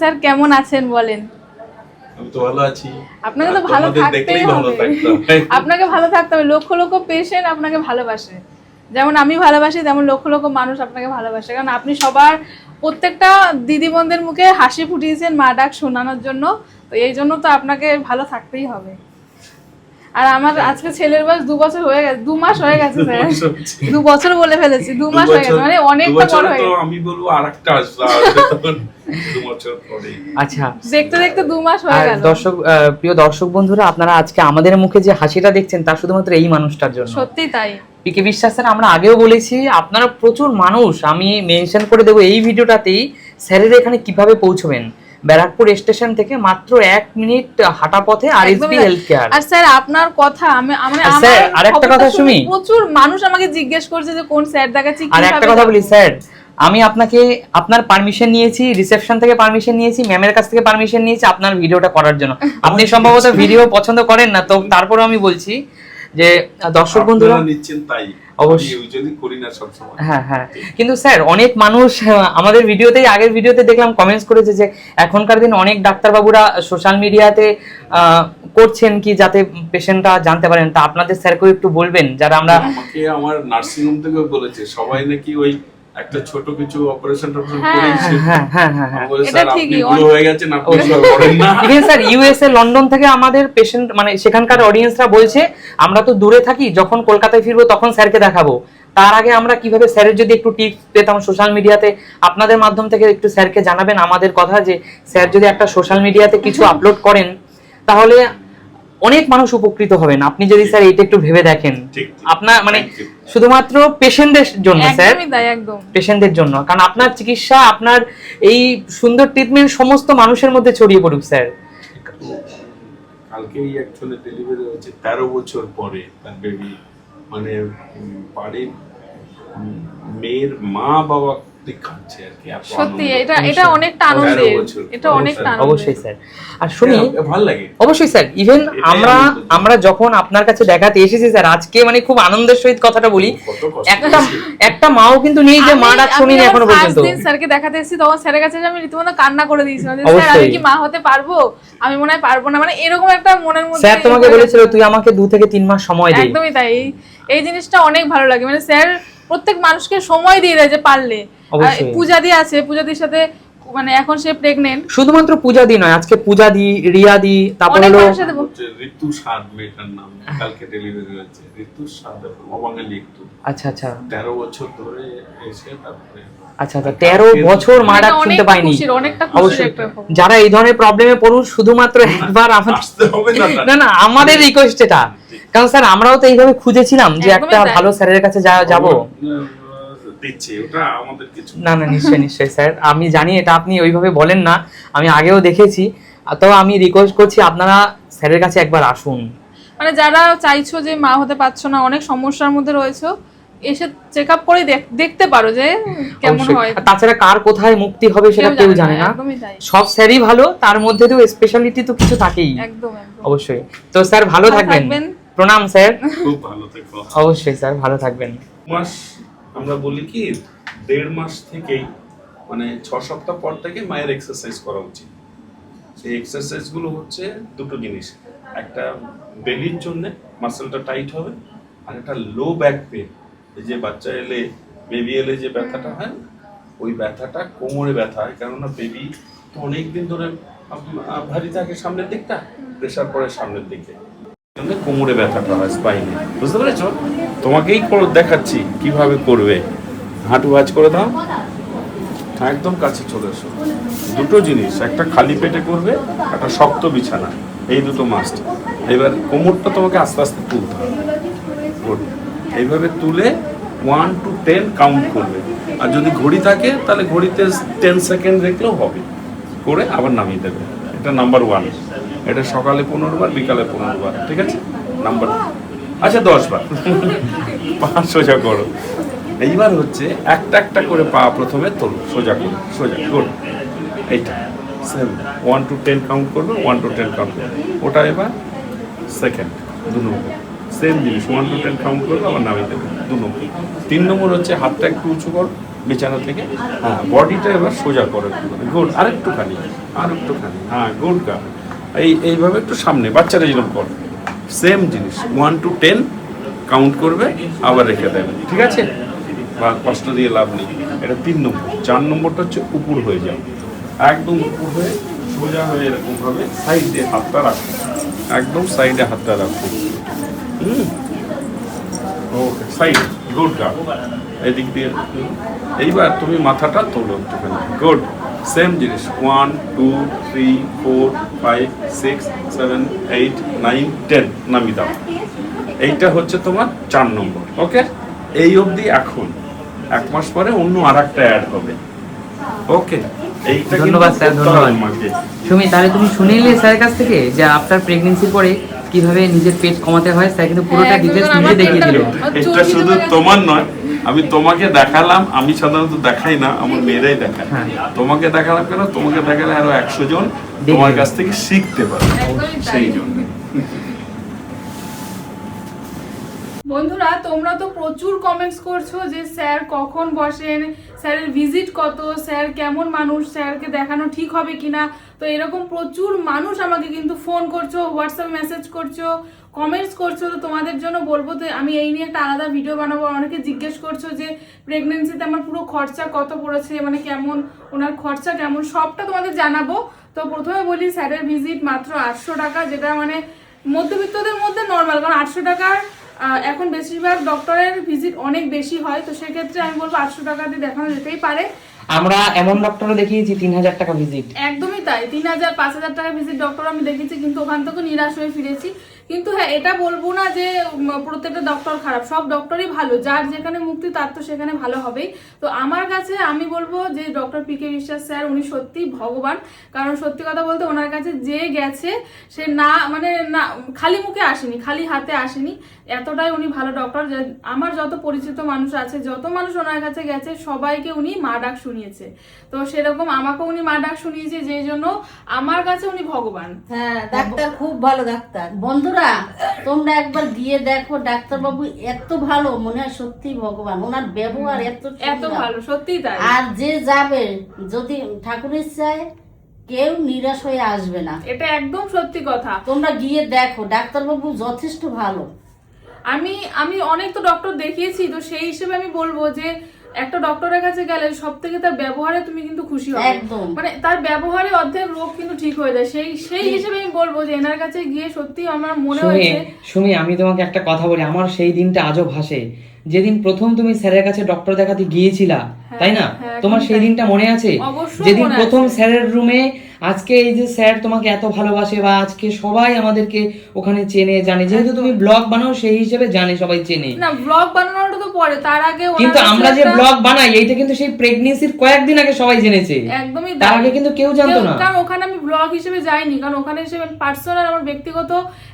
Sir কেমন আছেন বলেন? আমি তো ভালো আছি। আপনাকে তো ভালো থাকতেই হবে। আপনাকে ভালো থাকতে হবে। লক্ষ লক্ষ পেশেন্ট আপনাকে ভালোবাসে, যেমন আমি ভালোবাসি, তেমন লক্ষ লক্ষ মানুষ আপনাকে ভালোবাসে। কারণ আপনি সবার প্রত্যেকটা দিদিবোনদের মুখে হাসি ফুটিয়েছেন মা ডাক শোনানোর জন্য। তো এই জন্য তো আপনাকে ভালো থাকতেই হবে। আর আমার আজকে ছেলের বয়স 2 বছর হয়ে গেছে, 2 মাস হয়ে গেছে স্যার। 2 বছর বলে ফেলেছি, 2 মাস হয়ে গেছে, মানে অনেকটা বড় হয়ে গেছে। আমি বলবো আরেকটা আসবে 2 বছর পরে। আচ্ছা, দেখতে দেখতে 2 মাস হয়ে গেল। দর্শক, প্রিয় দর্শক বন্ধুরা, আপনারা আজকে আমাদের মুখে যে হাসিটা দেখছেন তা শুধুমাত্র এই মানুষটার জন্য। সত্যি তাই। পিকে বিশ্বাস স্যার, আমরা আগেও বলেছি আপনারা প্রচুর মানুষ, আমি মেনশন করে দেবো এই ভিডিওটাতেই, স্যারের এখানে কিভাবে পৌঁছবেন। ব্যারাকপুর স্টেশন থেকে মাত্র 1 মিনিট হাঁটা পথে আরএসবি হেলথ কেয়ার। আর স্যার আপনার কথা আমি স্যার আরেকটা কথা শুনি, প্রচুর মানুষ আমাকে জিজ্ঞেস করছে যে কোন স্যার দেখাচ্ছি। আর একটা কথা বলি স্যার, আমি আপনাকে আপনার পারমিশন নিয়েছি, রিসেপশন থেকে পারমিশন নিয়েছি, ম্যামের কাছ থেকে পারমিশন নিয়েছি আপনার ভিডিওটা করার জন্য। আপনি সম্ভবত ভিডিও পছন্দ করেন না, তো তারপরেও আমি বলছি যে দর্শক বন্ধুরা নিচ্ছেন তাই অবশ্যই যদি করি না সব সময়। হ্যাঁ হ্যাঁ, কিন্তু স্যার অনেক মানুষ আমাদের ভিডিওতেই, আগের ভিডিওতে দেখলাম কমেন্টস করেছে যে এখনকার দিন অনেক ডাক্তারবাবুরা সোশ্যাল মিডিয়াতে করছেন কি যাতে পেশেন্টরা জানতে পারেন, তা আপনাদের স্যারকেও একটু বলবেন। যারা আমরা, আমাকে আমার নার্সিং হোম থেকে বলেছে সবাই নাকি ওই একটা ছোট কিছু অপারেশন করেছে। হ্যাঁ হ্যাঁ হ্যাঁ হ্যাঁ, এটা ঠিকই, বুড়ো হয়ে গেছেন আপনি, করেন না। ইভেন স্যার ইউএসএ, লন্ডন থেকে আমাদের পেশেন্ট, মানে সেখানকার অডিয়েন্সরা বলছে আমরা তো দূরে থাকি, যখন কলকাতায় ফিরবো তখন স্যারকে দেখাবো। তার আগে আমরা কিভাবে স্যারের যদি একটু টিপস পেতাম সোশ্যাল মিডিয়াতে, আপনাদের মাধ্যম থেকে একটু স্যারকে জানাবেন আমাদের কথা, যে স্যার যদি একটা সোশ্যাল মিডিয়াতে কিছু আপলোড করেন তাহলে অনেক মানুষ উপকৃত হবেন। আপনি যদি স্যার এটা একটু ভেবে দেখেন, আপনার মানে শুধুমাত্র পেশেন্টদের জন্য স্যার, একদম পেশেন্টদের জন্য, কারণ আপনার চিকিৎসা, আপনার এই সুন্দর ট্রিটমেন্ট সমস্ত মানুষের মধ্যে ছড়িয়ে পড়ুক স্যার। কালকেই অ্যাকচুয়ালি ডেলিভারি হয়েছে 13 বছর পরে তার বেবি, মানে বাড়ির মেয়ের মা বাবা দেখাচ্ছে আর কি। সত্যি এটা অনেকটা আনন্দের, এটা অনেকটা আনন্দের অবশ্যই স্যার। আর শুনি ভালো লাগে অবশ্যই স্যার, ইভেন আমরা যখন আপনার কাছে দেখাতে এসেছি স্যার, আজকে মানে খুব আনন্দের সহিত কথাটা বলি, একটা মাও কিন্তু নেই যে মা ডাক শুনিনি এখনো পর্যন্ত। দিন স্যারকে দেখাতে এসেছি তখন স্যারের কাছে আমি রীতিমতো কান্না করে দিয়েছিলাম যে স্যার আমি কি মা হতে পারবো, আমি মনে হয় পারবো না, মানে এরকম একটা মনের মধ্যে। স্যার তোমাকে বলেছিল তুই আমাকে 2 থেকে 3 মাস সময় দে। একদমই তাই। এই জিনিসটা অনেক ভালো লাগে, মানে স্যার প্রত্যেক মানুষকে সময় দিয়ে দেয় যে পারলে। পূজাদি আছে, পূজাদির সাথে, মানে এখন সে প্রেগন্যান্ট। শুধুমাত্র পূজাদি নয়, আজকে পূজাদি, রিয়াদি, তারপর হলো ঋতু সাদ মেয়েটার নাম, কালকে ডেলিভারি হয়েছে। ঋতু সাদ, অবাঙালি একটু। আচ্ছা আচ্ছা, 13 বছর ধরে এসে তারপরে। আচ্ছা আচ্ছা, 13 বছর মা ডাক শুনতে পাইনি। অবশ্যই যারা এই ধরনের প্রবলেমে পড়ুন, শুধুমাত্র একবার না না আমাদের রিকোয়েস্ট এটা, কারণ স্যার আমরাও তো এইভাবে খুঁজেছিলাম যে একটা ভালো স্যারের কাছে যাব। না না, নিশ্চয়ই নিশ্চয়ই স্যার, আমি জানি এটা আপনি ওইভাবে বলেন না, আমি আগেও দেখেছি। তো আমি রিকোয়েস্ট করছি আপনারা স্যারের কাছে একবার আসুন। মানে যারা চাইছো যে মা হতে পারছো না, অনেক সমস্যার মধ্যে রয়েছো, এসে চেক আপ করে দেখতে পারো যে কেমন হয়। তাছাড়া কার কোথায় মুক্তি হবে সেটা কেউ জানে না, সব স্যারই ভালো, তার মধ্যে তো স্পেশালিটি তো কিছু থাকেই। একদম অবশ্যই। তো স্যার ভালো থাকবেন, প্রণাম স্যার। খুব ভালো থেকো। অবশ্যই স্যার, ভালো থাকবেন। মাস আমরা বলি কি 1.5 মাস থেকেই, মানে 6 সপ্তাহ পর থেকে মায়ের এক্সারসাইজ করা উচিত। সেই এক্সারসাইজ গুলো হচ্ছে দুটো জিনিস, একটা বেলির জন্য মাসলটা টাইট হবে, আর একটা লো ব্যাক পেন, এই যে বাচ্চা এলে, বেবি এলে যে ব্যথাটা হয়, ওই ব্যথাটা কোমরে ব্যথা হয়, কেননা বেবি তো অনেকদিন ধরে ভারী থাকে সামনের দিকটা, প্রেশার পড়ে সামনের দিকে, কোমরে ব্যথাটা হয় স্পাইনে। বুঝতে পেরেছো? তোমাকেই দেখাচ্ছি কিভাবে করবে। হাঁটু ভাঁজ করে দাও, একদম কাছে চলে এসো। দুটো জিনিস, একটা খালি পেটে করবে, একটা শক্ত বিছানা, এই দুটো মাস্ট। এবার কোমরটা তোমাকে আস্তে আস্তে তুলতে হবে। এইভাবে তুলে 1 to 10 কাউন্ট করবে, আর যদি ঘড়ি থাকে তাহলে ঘড়িতে 10 সেকেন্ড দেখলেও হবে, করে আবার নামিয়ে দেবে। এটা নাম্বার 1। এটা সকালে 15 বার, বিকালে 15 বার, ঠিক আছে? নাম্বার, আচ্ছা 10 বার। পা সোজা করো। এইবার হচ্ছে একটা একটা করে পা প্রথমে তোলো, সোজা করো, সোজা গুড। এইটা 1 to 10 কাউন্ট করবে, 1 to 10 কাউন্ট করবে। ওটা এবার সেকেন্ড, 2 নম্বর সেম জিনিস, 1 to 10 কাউন্ট করবে, আবার নামিয়ে দেবে, 2 নম্বর। 3 নম্বর হচ্ছে হাতটা একটু উঁচু করো, বিছানা থেকে। হ্যাঁ, বডিটা এবার সোজা করো একটুখানি, গুড, আরেকটুখানি, হ্যাঁ গুড গার্ল। এইভাবে একটু সামনে, বাচ্চারা যেরকম করে সেম জিনিস, 1 to 10 কাউন্ট করবে, আবার রেখে দেবে, ঠিক আছে? বা কষ্ট দিয়ে লাভ নেই। এটা 3 নম্বর। 4 নম্বরটা হচ্ছে উপর হয়ে যাও, একদম উপর হয়ে সোজা হয়ে এরকমভাবে সাইডে হাতটা রাখো, একদম সাইডে হাতটা রাখো। ওকে, সাইড, গুড গার্ল। এদিক দিয়ে এইবার তুমি মাথাটা তোলো একটুখানি, গুড। সেম জিনিস, 1 2 3 4 5 6 7 8 9 10 নামিয়ে দাও। এইটা হচ্ছে তোমার 4 নম্বর। ওকে, এই অবধি। এখন 1 মাস পরে অন্য আরেকটা অ্যাড হবে। ওকে, এইটা ধন্যবাদ স্যার, ধন্যবাদ। সুমি, তাহলে তুমি শুনে নিলে স্যারের কাছ থেকে যে আফটার প্রেগন্যান্সির পরে কিভাবে নিজের পেট কমাতে হয়, স্যার কিন্তু পুরোটা ডিটেইলস নিজে দেখিয়ে দিল। এটা শুধু তোমার নয়, আমি তোমাকে দেখালাম, আমি সাধারণত দেখাই না, আমার মেয়েরাই দেখায়। তোমাকে দেখালাম কেন? তোমাকে দেখালে আরো 100 জন তোমার কাছ থেকে শিখতে পারবে, সেই জন্য। বন্ধুরা, তোমরা তো প্রচুর কমেন্টস করছো যে স্যার কখন বসেন, স্যারের ভিজিট কত, স্যার কেমন মানুষ, স্যারকে দেখানো ঠিক হবে কিনা। তো এরকম প্রচুর মানুষ আমাকে কিন্তু ফোন করছো, হোয়াটসঅ্যাপ মেসেজ করছো, কমেন্টস করছো। তো তোমাদের জন্য বলবো, তো আমি এই নিয়ে একটা আলাদা ভিডিও বানাবো। অনেকে জিজ্ঞেস করছো যে প্রেগনেন্সিতে আমার পুরো খরচা কত পড়েছে, মানে কেমন ওনার খরচা কেমন, সবটা তোমাদের জানাবো। তো প্রথমে বলি, স্যারের ভিজিট মাত্র 800 টাকা, যেটা মানে মধ্যবিত্তদের মধ্যে নর্মাল। কারণ 800 টাকার এখন বেশিরভাগ ডক্টরের ভিজিট অনেক বেশি হয়, তো সেক্ষেত্রে আমি বলবো 800 টাকা দিয়ে দেখানো যেতেই পারে। আমরা এমন ডক্টরও দেখিয়েছি 3000 টাকা ভিজিট। একদমই তাই, 3000 5000 টাকা ভিজিট ডক্টর আমি দেখেছি, কিন্তু ওখান থেকে নিরাশ হয়ে ফিরেছি। কিন্তু হ্যাঁ, এটা বলবো না যে প্রত্যেকটা ডক্টর খারাপ, সব ডক্টরই ভালো, যার যেখানে মুক্তি তার তো সেখানে ভালো হবেই। তো আমার কাছে আমি বলবো যে ডক্টর পি.কে. বিশ্বাস স্যার, উনি সত্যি ভগবান। কারণ সত্যি কথা বলতে, ওনার কাছে যে গেছে সে না মানে না খালি মুখে আসেনি, খালি হাতে আসেনি, এতটাই উনি ভালো ডক্টর। আমার যত পরিচিত মানুষ আছে, যত মানুষ ওনার কাছে গেছে, সবাইকে উনি মা ডাক শুনিয়েছে। তো সেরকম আমাকেও উনি মা ডাক শুনিয়েছে, যেই জন্য আমার কাছে উনি ভগবান। হ্যাঁ, ডাক্তার খুব ভালো ডাক্তার। বন্ধুরা, তোমরা একবার গিয়ে দেখো, ডাক্তারবাবু এত ভালো, মনে হয় সত্যি ভগবান। ওনার ব্যবহার এত এত ভালো, সত্যি তাই। আর যে যাবে, যদি ঠাকুরের চায়, কেউ নিরাশ হয়ে আসবে না। এটা একদম সত্যি কথা। তোমরা গিয়ে দেখো, ডাক্তারবাবু যথেষ্ট ভালো। আমি অনেক তো ডক্টর দেখিয়েছি, তো সেই হিসেবে আমি বলবো যে একটা ডক্টরের কাছে গেলে সব থেকে তার ব্যবহারে তুমি কিন্তু খুশি হবে। একদম, মানে তার ব্যবহারে অর্ধেক রোগ কিন্তু ঠিক হয়ে যায়। সেই হিসেবে আমি বলবো যে এনার কাছে গিয়ে সত্যি আমার মনে হয়েছে। সুমি, আমি তোমাকে একটা কথা বলি, আমার সেই দিনটা আজও ভাসে, যেদিন প্রথম তুমি স্যারের কাছে ডক্টর দেখাতে গিয়েছিলা, তাই না? তোমার সেই দিনটা মনে আছে? যেদিন প্রথম স্যারের রুমে, আজকে এই যে স্যার তোমাকে এত ভালোবাসে, বা আজকে সবাই আমাদেরকে ওখানে চেনে জানে, যেহেতু তুমি ব্লগ বানাও সেই হিসেবে জানে, সবাই চেনে। না, ব্লগ বানানোটা তো পরে, তার আগে কিন্তু আমরা যে ব্লগ বানাই, এইটা কিন্তু সেই প্রেগন্যান্সির কয়েকদিন আগে সবাই জেনেছে, একদমই তার আগে কিন্তু কেউ জানতো না। কারণ ওখানে আমি ব্লগ হিসেবে যাইনি, কারণ ওখানে হিসেবে পার্সোনাল আমার ব্যক্তিগত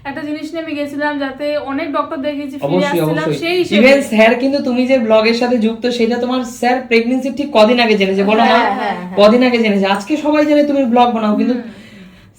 একটা জিনিস নিয়ে আমি গেছিলাম, যাতে অনেক ডক্টর দেখিয়েছি, ফিরে আসছিলাম সেই হিসেবে। ইভেন স্যার কিন্তু তুমি যে ব্লগের সাথে যুক্ত, সেটা তোমার স্যার প্রেগন্যান্সির ঠিক কদিন আগে জেনেছে, বলো না? কদিন আগে জেনেছে। আজকে সবাই জানে তুমি ব্লগ বানাও, কিন্তু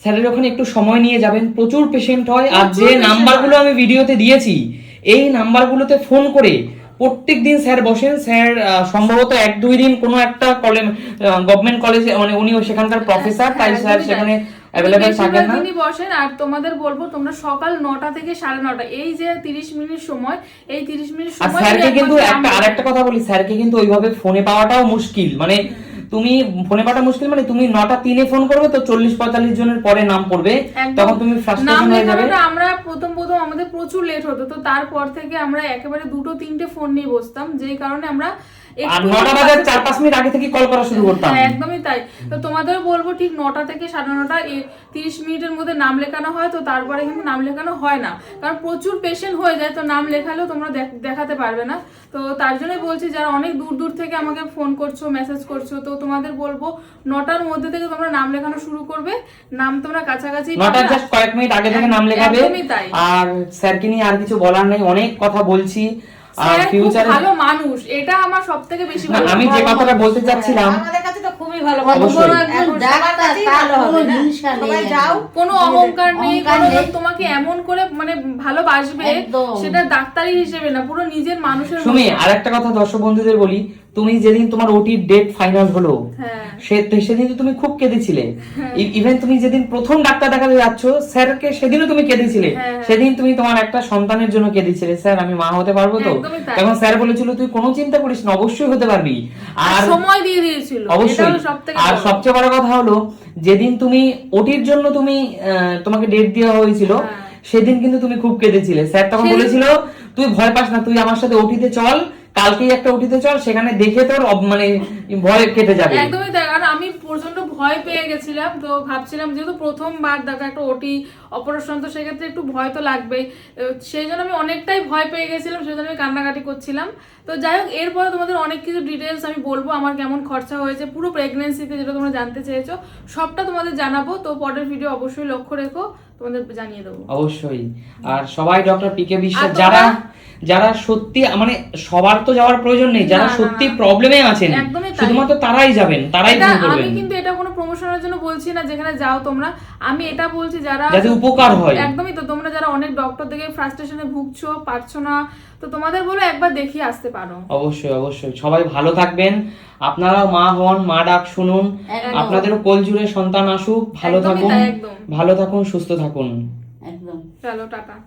স্যারের ওখানে একটু সময় নিয়ে যাবেন, প্রচুর পেশেন্ট হয়। আর যে নাম্বারগুলো আমি ভিডিওতে দিয়েছি, এই নাম্বারগুলোতে ফোন করে প্রত্যেকদিন স্যার বসেন। স্যার সম্ভবত 1-2 দিন কোনো একটা গভর্নমেন্ট কলেজে, মানে উনিও সেখানকার প্রফেসর, তাই স্যার সেখানে অ্যাভেলেবল থাকেন না। তিনি বসেন। আর তোমাদের বলবো, তোমরা সকাল 9টা থেকে 9:30, এই যে 30 মিনিট সময়, এই 30 মিনিট আর সময় স্যারকে কিন্তু আরেকটা কথা বলি, স্যারকে কিন্তু ওইভাবে ফোনে পাওয়াটাও মুশকিল। মানে তুমি ফোনে পাওয়া মুশকিল, মানে তুমি 9টা 3 ফোন করবে, তো 40-45 জনের পরে নাম পড়বে, তখন তুমি ফ্রাস্ট্রেশন হয়ে যাবে। আমরা প্রথম আমাদের প্রচুর লেট হতো, তো তারপর থেকে আমরা একেবারে 2-3টে ফোন নিয়ে বসতাম, যেই কারণে আমরা আর 9টা বাজার 4-5 মিনিট আগে থেকে কল করা শুরু করতাম। একদমই তাই। তো তোমাদের বলবো, ঠিক 9টা থেকে 9:30, 30 মিনিটের মধ্যে নাম লেখানো হয়। তো তারপরে কিন্তু নাম লেখানো হয় না, কারণ প্রচুর পেশেন্ট হয়ে যায়, তো নাম লেখালেও তোমরা দেখাতে পারবে না। তো তার জন্যই বলছি, যারা অনেক দূর থেকে আমাকে ফোন করছো, মেসেজ করছো, তো তোমাদের বলবো 9টার মধ্যে থেকে তোমরা নাম লেখানো শুরু করবে। নাম তোমরা কাছাকাছি 9টার জাস্ট কয়েক মিনিট আগে থেকে নাম লেখাবে। আর স্যারকে নিয়ে আর কিছু বলার নেই, অনেক কথা বলছি। আর ফিউচারে ভালো মানুষ, এটা আমার সবথেকে বেশি ভালো। আমি যে কথাটা বলতে চাচ্ছিলাম, আমাদের কাছে তো খুবই ভালো। ডাক্তার তার কোনো হিংসা নেই, কোনো অহংকার নেই, তোমাকে এমন করে মানে ভালোবাসবে, সেটা ডাক্তারি হিসেবে না, পুরো নিজের মানুষের। শুনি আরেকটা কথা দর্শক বন্ধুদের বলি, তুমি যেদিন তোমার ওটির ডেট ফাইনাল হলো হ্যাঁ সেদিন তো তুমি খুব কেঁদেছিলে। ইভেন তুমি যেদিন প্রথম ডাক্তার দেখাতে যাচ্ছ স্যারকে সেদিনও তুমি কেঁদেছিলে। সেদিন তুমি তোমার একটা সন্তানের জন্য কেঁদেছিলে, স্যার আমি মা হতে পারবো তো? একদমই তাই। তখন স্যার বলেছিল তুই কোনো চিন্তা করিস না, অবশ্যই হতে পারবি। আর সময় দিয়ে দিয়েছিল, এটা অবশ্যই। হলো সবথেকে আর বড়। সবচেয়ে বড় কথা হলো যেদিন তুমি ওটির জন্য তুমি তোমাকে ডেট দেওয়া হয়েছিল সেদিন কিন্তু তুমি খুব কেঁদেছিলে। স্যার তখন বলেছিল তুই ভয় পাস না, তুই আমার সাথে ওটিতে চল, কালকেই একটা ওটিতে চল, সেখানে দেখে তোর মানে ভয় কেটে যাবে। একদমই তাই। আর আমি প্রচন্ড ভয় পেয়ে গেছিলাম, তো ভাবছিলাম যেহেতু প্রথমবার দেখা একটা ওটি অপারেশন, তো সেক্ষেত্রে একটু ভয় তো লাগবেই। সেই জন্য আমি অনেকটাই ভয় পেয়ে গেছিলাম, সেই জন্য আমি কান্নাকাটি করছিলাম। তো যাই হোক, এরপরে তোমাদের অনেক কিছু ডিটেলস আমি বলবো, আমার কেমন খরচা হয়েছে পুরো প্রেগনেন্সিতে, যেটা তোমরা জানতে চেয়েছো সবটা তোমাদের জানাবো। তো পরের ভিডিও অবশ্যই লক্ষ্য রেখো, তোমাদের জানিয়ে দেবো অবশ্যই। আর সবাই ডক্টর পিকে বিশ্বাস, আর যারা সত্যি মানে সবার তো যাওয়ার প্রয়োজন নেই, যারা না, না, সত্যি না। প্রবলেমে আছেন একদমই তাই। শুধুমাত্র তারাই যাবেন, তারাই এটা ফোন আমি করবেন, কিন্তু এটা কোনো প্রমোশনের জন্য বলছি না, যেখানে যাও তোমরা, আমি এটা বলছি যারা যাতে উপকার হয়। একদমই তো, তোমরা যারা অনেক ডক্টর থেকে ফ্রাস্ট্রেশনে ভুগছো, পারছো না, তো তোমাদের বলো একবার দেখিয়ে আসতে পারো। অবশ্যই অবশ্যই। সবাই ভালো থাকবেন, আপনারাও মা হন, মা ডাক শুনুন, একদম। আপনাদেরও কোল জুড়ে সন্তান আসুক, ভালো একদমই থাকুন, তাই, একদম। ভালো থাকুন, সুস্থ থাকুন। একদম। চলো টাটা।